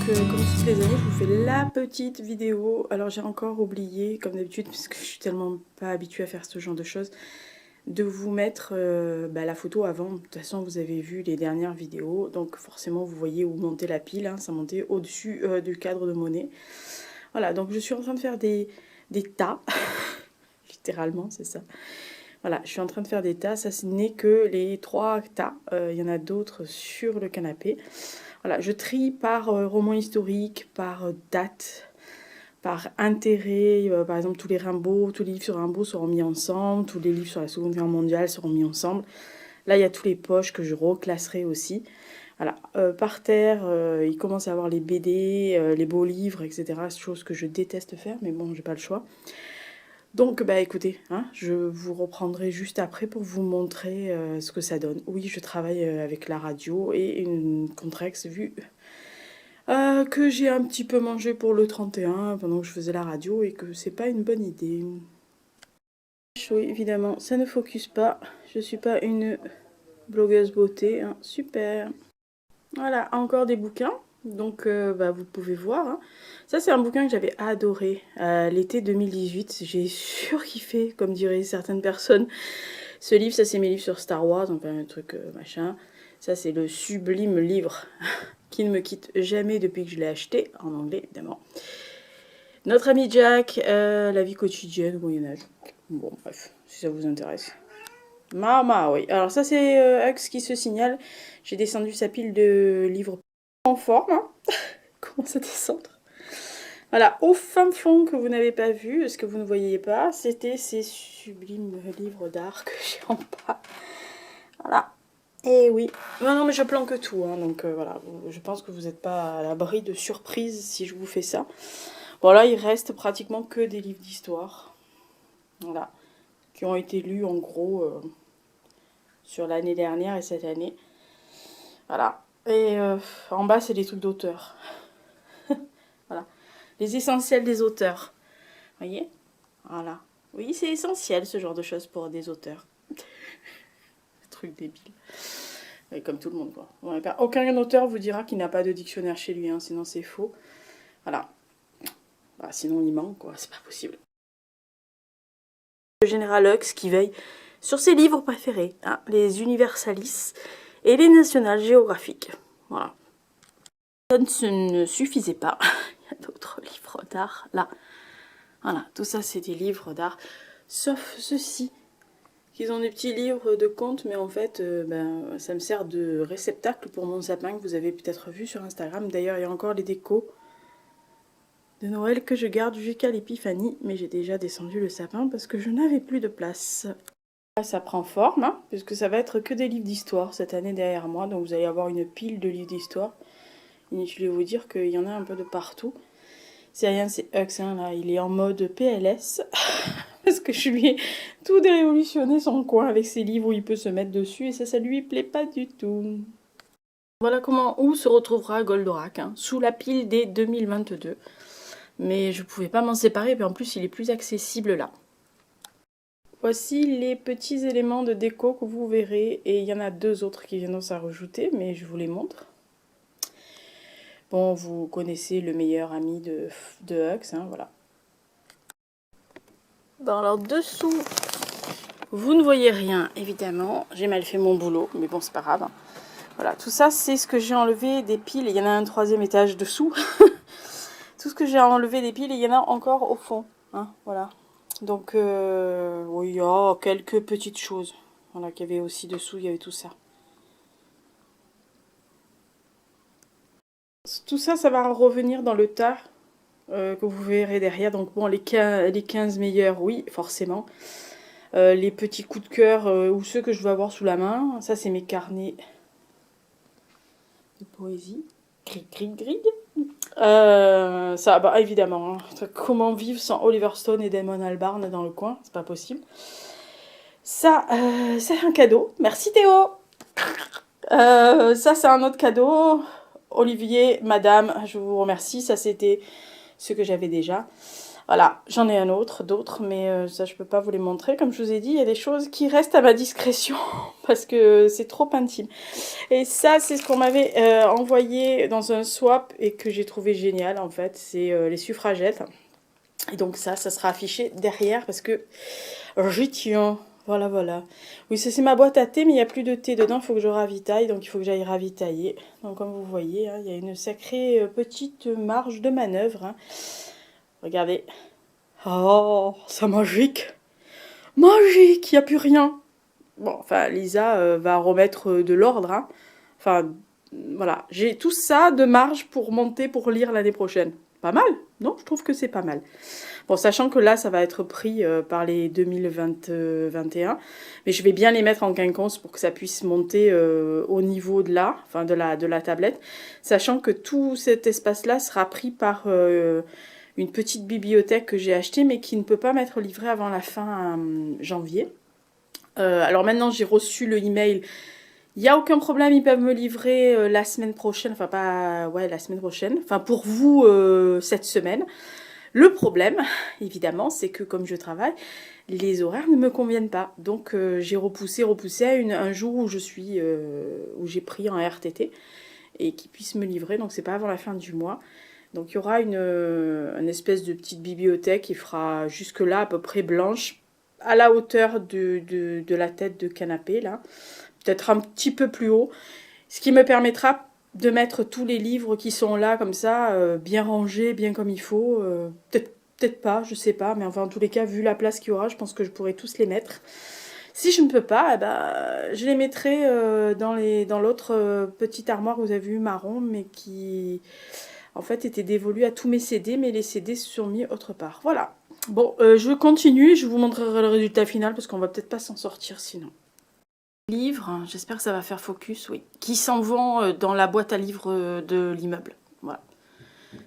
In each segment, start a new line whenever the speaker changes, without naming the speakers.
comme toutes les années, je vous fais la petite vidéo. Alors j'ai encore oublié, comme d'habitude, parce que je suis tellement pas habituée à faire ce genre de choses, de vous mettre la photo avant. De toute façon, vous avez vu les dernières vidéos, donc forcément vous voyez où monter la pile, hein, ça montait au-dessus du cadre de monnaie. Voilà, donc je suis en train de faire des tas, littéralement c'est ça. Voilà, je suis en train de faire des tas, ça ce n'est que les 3 tas, il y en a d'autres sur le canapé. Voilà, je trie par roman historique, par date, par intérêt. Par exemple, tous les Rimbaud, tous les livres sur Rimbaud seront mis ensemble, tous les livres sur la Seconde Guerre mondiale seront mis ensemble. Là, il y a tous les poches que je reclasserai aussi. Voilà, par terre, il commence à avoir les BD, les beaux livres, etc. Chose que je déteste faire, mais bon, j'ai pas le choix. Donc, bah écoutez, hein, je vous reprendrai juste après pour vous montrer ce que ça donne. Oui, je travaille avec la radio et une Contrex vue que j'ai un petit peu mangé pour le 31 pendant que je faisais la radio et que c'est pas une bonne idée. Oui, évidemment, ça ne focus pas. Je suis pas une blogueuse beauté, hein. Super. Voilà, encore des bouquins. Donc, vous pouvez voir, hein. Ça, c'est un bouquin que j'avais adoré l'été 2018. J'ai surkiffé, comme diraient certaines personnes. Ce livre, ça, c'est mes livres sur Star Wars, enfin, un truc machin. Ça, c'est le sublime livre qui ne me quitte jamais depuis que je l'ai acheté, en anglais, évidemment. Notre ami Jack, la vie quotidienne au Moyen-Âge. Bon, bref, si ça vous intéresse. Mama, oui. Alors ça, c'est Hux qui se signale. J'ai descendu sa pile de livres en forme. Hein. Comment ça descendre? Voilà, au fin fond que vous n'avez pas vu, ce que vous ne voyez pas, c'était ces sublimes livres d'art que j'ai en bas. Voilà. Et oui. Non, mais je planque tout, hein, donc voilà. Je pense que vous n'êtes pas à l'abri de surprises si je vous fais ça. Bon, là, il reste pratiquement que des livres d'histoire. Voilà. Qui ont été lus, en gros, sur l'année dernière et cette année. Voilà. Et en bas, c'est des trucs d'auteur. Voilà. Les essentiels des auteurs. Vous voyez? Voilà. Oui, c'est essentiel, ce genre de choses pour des auteurs. Truc débile. Et comme tout le monde, quoi. Bon, aucun auteur vous dira qu'il n'a pas de dictionnaire chez lui, hein, sinon c'est faux. Voilà. Bah, sinon il manque, quoi. C'est pas possible. Le général Hux qui veille sur ses livres préférés, hein, les Universalis et les National Geographic. Voilà. Ça ne suffisait pas. Il y a d'autres livres d'art là. Voilà, tout ça c'est des livres d'art. Sauf ceci. Ils ont des petits livres de contes, mais en fait, ça me sert de réceptacle pour mon sapin que vous avez peut-être vu sur Instagram. D'ailleurs, il y a encore les décos de Noël que je garde jusqu'à l'épiphanie, mais j'ai déjà descendu le sapin parce que je n'avais plus de place. Là, ça prend forme, hein, puisque ça va être que des livres d'histoire cette année derrière moi, donc vous allez avoir une pile de livres d'histoire. Inutile de vous dire qu'il y en a un peu de partout. C'est rien, c'est Hux, hein, là, il est en mode PLS. Parce que je lui ai tout dérévolutionné son coin avec ses livres où il peut se mettre dessus et ça lui plaît pas du tout. Voilà où se retrouvera Goldorak, hein, sous la pile des 2022. Mais je pouvais pas m'en séparer, et en plus il est plus accessible là. Voici les petits éléments de déco que vous verrez, et il y en a 2 autres qui viennent s'en rajouter, mais je vous les montre. Bon, vous connaissez le meilleur ami de Hux, hein, voilà. Bon, alors dessous, vous ne voyez rien, évidemment. J'ai mal fait mon boulot, mais bon, c'est pas grave. Voilà, tout ça, c'est ce que j'ai enlevé des piles. Il y en a un 3e étage dessous. Tout ce que j'ai enlevé des piles, et il y en a encore au fond. Hein, voilà. Donc, oui, il y a quelques petites choses. Voilà, qu'il y avait aussi dessous, il y avait tout ça. Tout ça, ça va revenir dans le tas que vous verrez derrière. Donc, bon, les 15 meilleurs, oui, forcément. Les petits coups de cœur ou ceux que je veux avoir sous la main. Ça, c'est mes carnets de poésie. Grig. Ça, bah évidemment, hein. Comment vivre sans Oliver Stone et Damon Albarn dans le coin? C'est pas possible. Ça, c'est un cadeau. Merci Théo. Ça, c'est un autre cadeau. Olivier, madame, je vous remercie. Ça, c'était ce que j'avais déjà. Voilà, j'en ai un autre, d'autres, mais ça je peux pas vous les montrer. Comme je vous ai dit, il y a des choses qui restent à ma discrétion parce que c'est trop intime. Et ça, c'est ce qu'on m'avait envoyé dans un swap et que j'ai trouvé génial en fait. C'est les suffragettes. Et donc ça sera affiché derrière parce que j'y tiens. Voilà, voilà. Oui, ça c'est ma boîte à thé, mais il n'y a plus de thé dedans, il faut que je ravitaille, donc il faut que j'aille ravitailler. Donc comme vous voyez, hein, il y a une sacrée petite marge de manœuvre. Hein. Regardez. Oh, c'est magique. Magique, il n'y a plus rien. Bon, enfin, Lisa va remettre de l'ordre. Hein. Enfin, voilà. J'ai tout ça de marge pour monter, pour lire l'année prochaine. Pas mal, non? Je trouve que c'est pas mal. Bon, sachant que là, ça va être pris par les 2021. Mais je vais bien les mettre en quinconce pour que ça puisse monter au niveau de là, enfin de la tablette. Sachant que tout cet espace-là sera pris par une petite bibliothèque que j'ai achetée, mais qui ne peut pas m'être livrée avant la fin janvier. Alors maintenant, j'ai reçu le email. Il n'y a aucun problème, ils peuvent me livrer la semaine prochaine. Enfin, pas... Ouais, la semaine prochaine. Enfin, pour vous, cette semaine. Le problème, évidemment, c'est que comme je travaille, les horaires ne me conviennent pas. Donc, j'ai repoussé à un jour où où j'ai pris un RTT et qui puisse me livrer. Donc, c'est pas avant la fin du mois. Donc, il y aura une espèce de petite bibliothèque qui fera jusque-là à peu près blanche, à la hauteur de la tête de canapé, là. Peut-être un petit peu plus haut. Ce qui me permettra de mettre tous les livres qui sont là, comme ça, bien rangés, bien comme il faut. Peut-être pas, je sais pas. Mais enfin, en tous les cas, vu la place qu'il y aura, je pense que je pourrai tous les mettre. Si je ne peux pas, eh ben, je les mettrai dans l'autre petite armoire que vous avez vu marron, mais qui en fait était dévolue à tous mes CD, mais les CD se sont mis autre part. Voilà. Bon, je continue, je vous montrerai le résultat final parce qu'on va peut-être pas s'en sortir sinon. Livres, j'espère que ça va faire focus, oui, qui s'en vont dans la boîte à livres de l'immeuble. Voilà.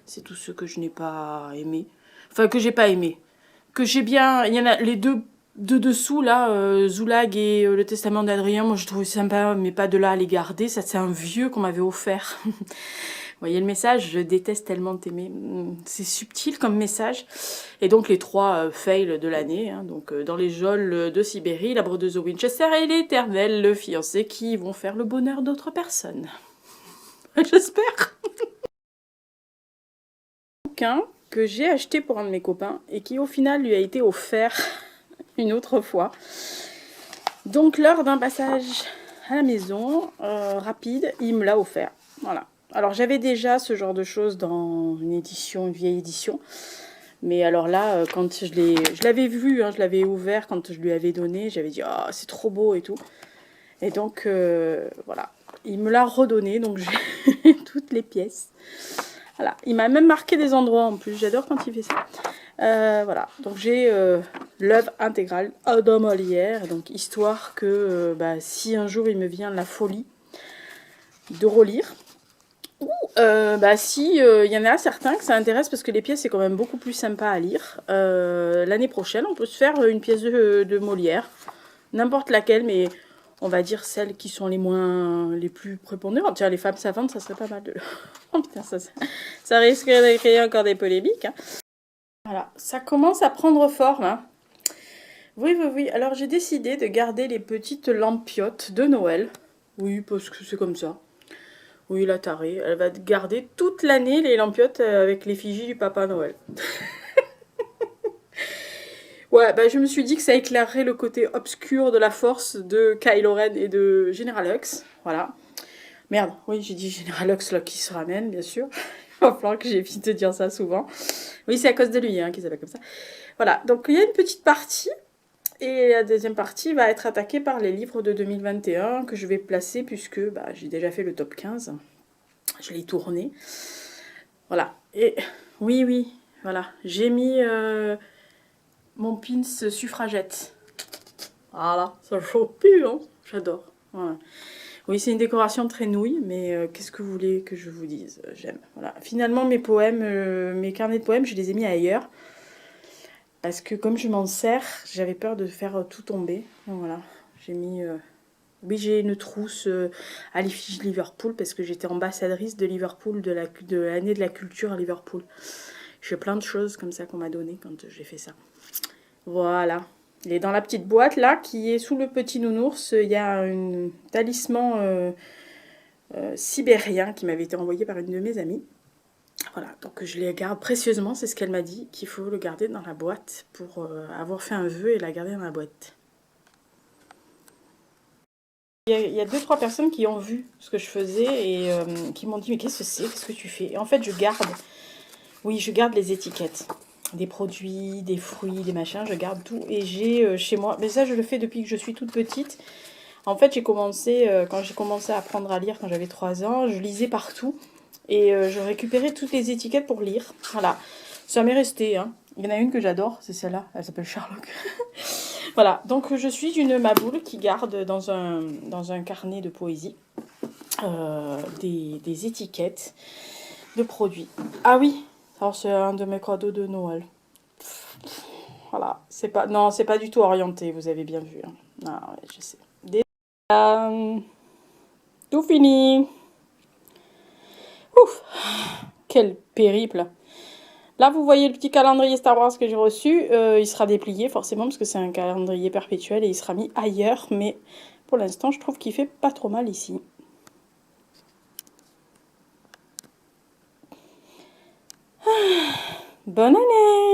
C'est tout ce que je n'ai pas aimé. Enfin, que j'ai pas aimé. Que j'ai bien... Il y en a les deux dessous, là, Zoulag et le Testament d'Adrien, moi je trouve sympa, mais pas de là à les garder. Ça, c'est un vieux qu'on m'avait offert. Vous voyez le message, je déteste tellement t'aimer. C'est subtil comme message. Et donc les trois fails de l'année, hein, donc dans les geôles de Sibérie, la brodeuse de Winchester et l'éternel le fiancé qui vont faire le bonheur d'autres personnes. J'espère. Un que j'ai acheté pour un de mes copains et qui au final lui a été offert une autre fois. Donc lors d'un passage à la maison rapide, il me l'a offert. Voilà. Alors j'avais déjà ce genre de choses dans une vieille édition. Mais alors là, quand je l'avais vu, hein, je l'avais ouvert quand je lui avais donné, j'avais dit oh, c'est trop beau et tout. Et donc voilà, il me l'a redonné, donc j'ai toutes les pièces. Voilà, il m'a même marqué des endroits en plus, j'adore quand il fait ça. Voilà, donc j'ai l'œuvre intégrale de Molière, donc histoire que si un jour il me vient la folie de relire, ou si y en a certains que ça intéresse parce que les pièces c'est quand même beaucoup plus sympa à lire. L'année prochaine on peut se faire une pièce de Molière, n'importe laquelle, mais on va dire celles qui sont les plus prépondérantes. Tiens, les femmes savantes, ça serait pas mal de... Oh putain, ça risquerait de créer encore des polémiques. Hein. Voilà, ça commence à prendre forme. Hein. Oui, oui, oui. Alors j'ai décidé de garder les petites lampiotes de Noël. Oui, parce que c'est comme ça. Oui, la tarée, elle va garder toute l'année les lampiotes avec l'effigie du Papa Noël. Ouais, je me suis dit que ça éclairerait le côté obscur de la force de Kylo Ren et de General Hux. Voilà. Merde, oui, j'ai dit General Hux là qui se ramène, bien sûr. Il va falloir que j'évite de dire ça souvent. Oui, c'est à cause de lui hein, qu'il s'appelle comme ça. Voilà, donc il y a une petite partie. Et la deuxième partie va être attaquée par les livres de 2021 que je vais placer puisque j'ai déjà fait le top 15. Je l'ai tourné. Voilà. Et oui, oui, voilà. J'ai mis mon pins suffragette. Voilà, ça chauffe plus, hein. J'adore. Voilà. Oui, c'est une décoration très nouille, mais qu'est-ce que vous voulez que je vous dise? J'aime. Voilà. Finalement, mes poèmes, mes carnets de poèmes, je les ai mis ailleurs. Parce que comme je m'en sers, j'avais peur de faire tout tomber. Donc voilà, j'ai mis... Oui, j'ai une trousse à l'effigie Liverpool parce que j'étais ambassadrice de Liverpool, de l'année de la culture à Liverpool. J'ai plein de choses comme ça qu'on m'a donné quand j'ai fait ça. Voilà. Et dans la petite boîte là, qui est sous le petit nounours, il y a un talisman sibérien qui m'avait été envoyé par une de mes amies. Voilà, donc je les garde précieusement, c'est ce qu'elle m'a dit, qu'il faut le garder dans la boîte pour avoir fait un vœu et la garder dans la boîte. Il y a 2-3 personnes qui ont vu ce que je faisais et qui m'ont dit mais qu'est-ce que c'est, qu'est-ce que tu fais? Et en fait je garde, oui je garde les étiquettes. Des produits, des fruits, des machins, je garde tout. Et j'ai chez moi, mais ça je le fais depuis que je suis toute petite. En fait j'ai commencé, quand j'ai commencé à apprendre à lire quand j'avais 3 ans, je lisais partout. Et je récupérais toutes les étiquettes pour lire. Voilà, ça m'est resté. Hein. Il y en a une que j'adore, c'est celle-là, elle s'appelle Sherlock. Voilà, donc je suis une maboule qui garde dans un carnet de poésie des étiquettes de produits. Ah oui, alors c'est un de mes cadeaux de Noël. Voilà, c'est pas, non, c'est pas du tout orienté, vous avez bien vu. Hein. Ah ouais, je sais. Tout fini. Ouf, quel périple. Là, vous voyez le petit calendrier Star Wars que j'ai reçu. Il sera déplié forcément parce que c'est un calendrier perpétuel et il sera mis ailleurs. Mais pour l'instant, je trouve qu'il fait pas trop mal ici. Bonne année!